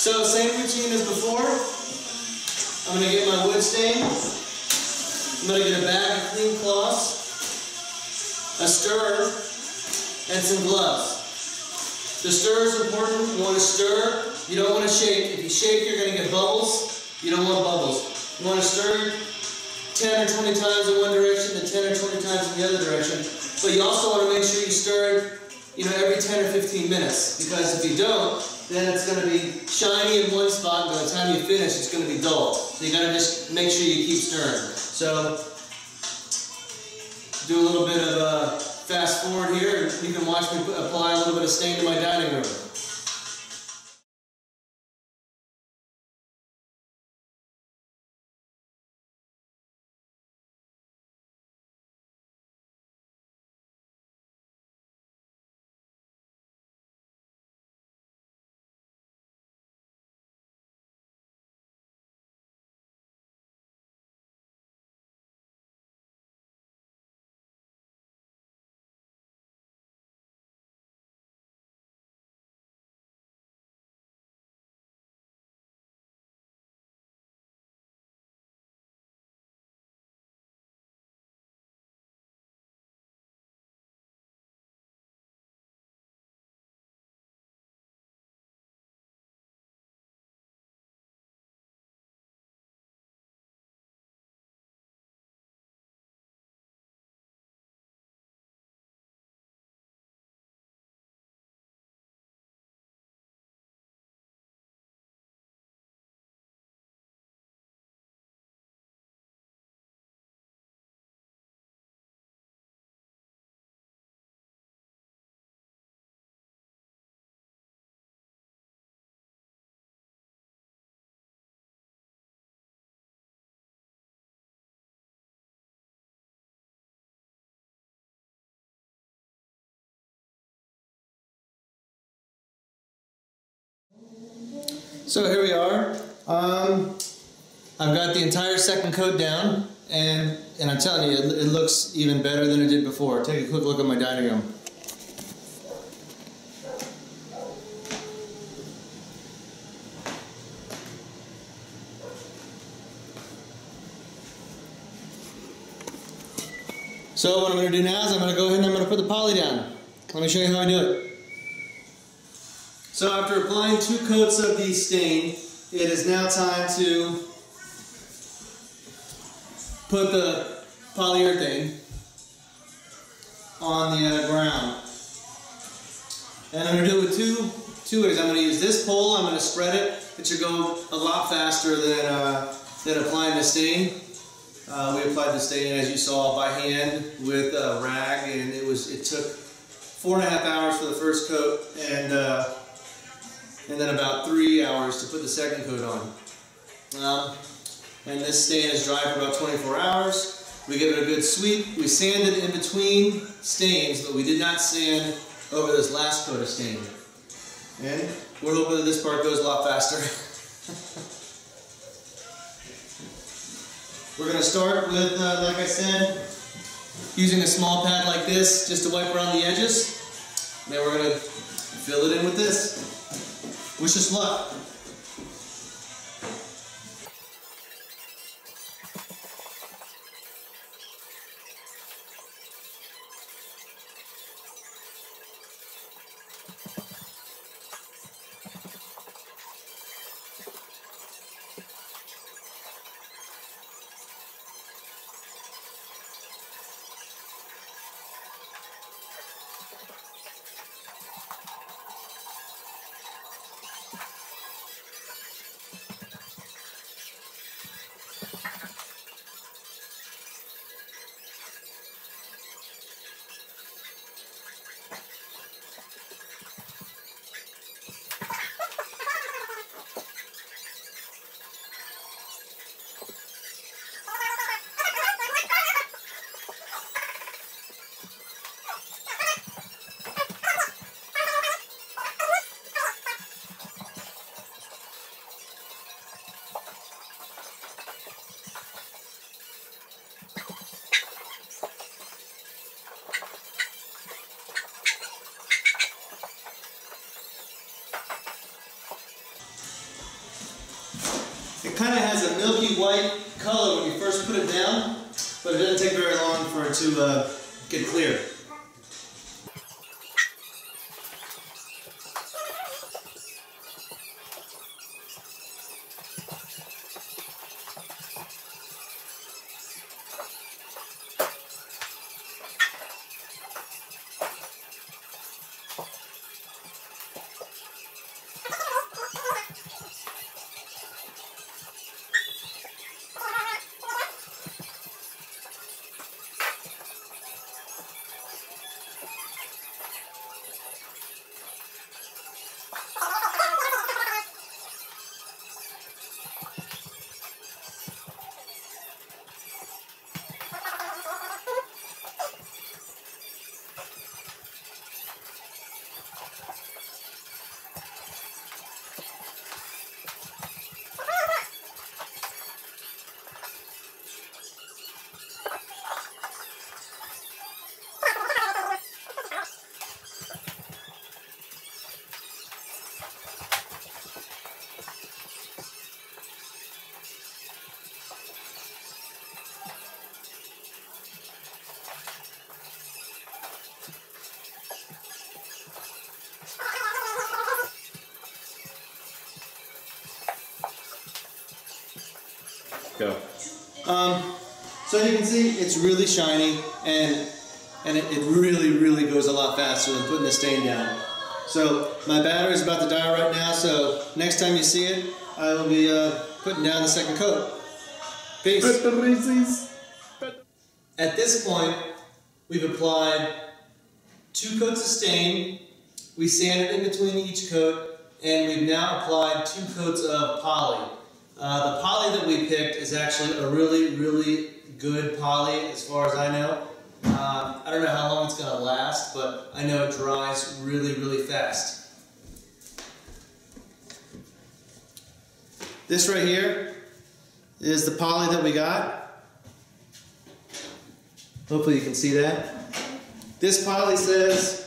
So same routine as before. I'm going to get my wood stain. I'm going to get a bag of clean cloths, a stirrer, and some gloves. The stirrer is important. You want to stir. You don't want to shake. If you shake, you're going to get bubbles. You don't want bubbles. You want to stir 10 or 20 times in one direction and 10 or 20 times in the other direction. But you also want to make sure you stir it, every 10 or 15 minutes. Because if you don't, then it's going to be shiny in one spot, and by the time you finish, it's going to be dull. So you got to just make sure you keep stirring. So, do a little bit of fast forward here, and you can watch me apply a little bit of stain to my dining room. So here we are. I've got the entire second coat down, and I'm telling you, it looks even better than it did before. Take a quick look at my dining room. So what I'm going to do now is I'm going to go ahead and I'm going to put the poly down. Let me show you how I do it. So after applying 2 coats of the stain, it is now time to put the polyurethane on the ground. And I'm going to do it with two ways. I'm going to use this pole, I'm going to spread it. It should go a lot faster than applying the stain. We applied the stain, as you saw, by hand with a rag, and it took 4.5 hours for the first coat, and then about 3 hours to put the second coat on. And this stain is dry for about 24 hours. We give it a good sweep. We sanded in between stains, but we did not sand over this last coat of stain. And we're hoping that this part goes a lot faster. We're going to start with, like I said, using a small pad like this just to wipe around the edges. Then we're going to fill it in with this. Wish us luck. kind of has a milky white color when you first put it down, but it doesn't take very long for it to get clear. Go. So you can see it's really shiny, and it really goes a lot faster than putting the stain down. So my battery is about to die right now, so next time you see it, I will be putting down the second coat. Peace. At this point, we've applied 2 coats of stain, we sanded in between each coat, and we've now applied 2 coats of poly. The poly that we picked is actually a really good poly as far as I know. I don't know how long it's going to last, but I know it dries really fast. This right here is the poly that we got. Hopefully you can see that. This poly says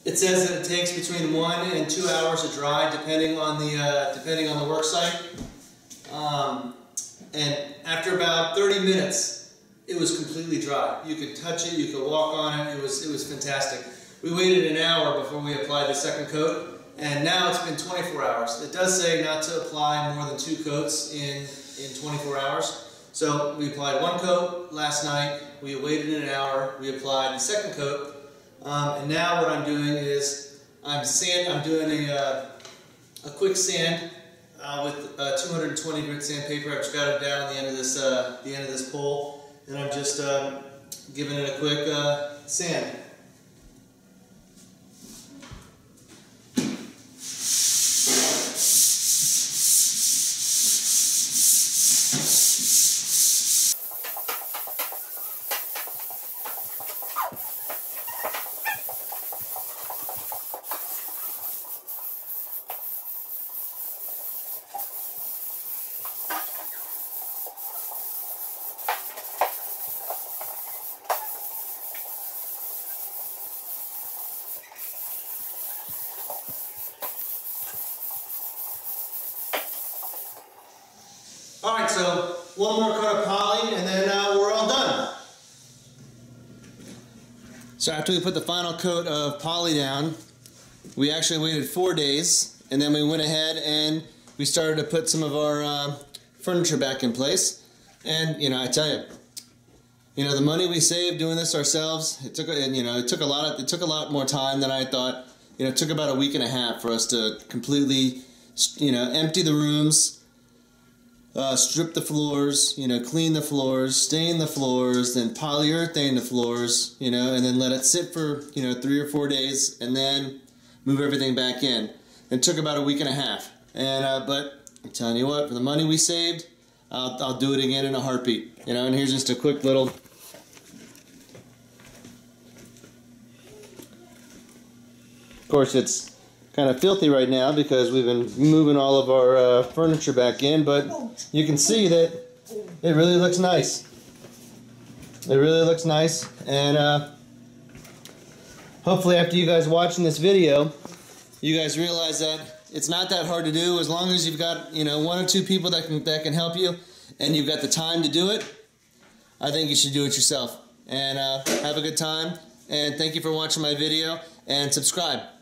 that it takes between 1 and 2 hours to dry, depending on the work site. And after about 30 minutes, it was completely dry. You could touch it, you could walk on it. It was fantastic. We waited an hour before we applied the second coat, and now it's been 24 hours. It does say not to apply more than 2 coats in 24 hours. So we applied 1 coat last night. We waited an hour. We applied the second coat. And now what I'm doing is I'm doing a quick sand with 220 grit sandpaper. I've just got it down the end of this pole, and I'm just giving it a quick sand. Alright, so 1 more coat of poly and then we're all done. So after we put the final coat of poly down, we actually waited 4 days, and then we went ahead and we started to put some of our furniture back in place. And you know, I tell you, the money we saved doing this ourselves, it took a lot more time than I thought. It took about a week and a half for us to completely, empty the rooms, strip the floors, clean the floors, stain the floors, then polyurethane the floors, and then let it sit for, 3 or 4 days, and then move everything back in. It took about a week and a half. And but I'm telling you what, for the money we saved, I'll do it again in a heartbeat. And here's just a quick little. Of course, it's kind of filthy right now because we've been moving all of our furniture back in, but you can see that it really looks nice. It really looks nice, and hopefully after you guys watching this video, you guys realize that It's not that hard to do as long as you've got, you know, 1 or 2 people that can help you, and you've got the time to do it. I think you should do it yourself. And have a good time. And thank you for watching my video, and subscribe.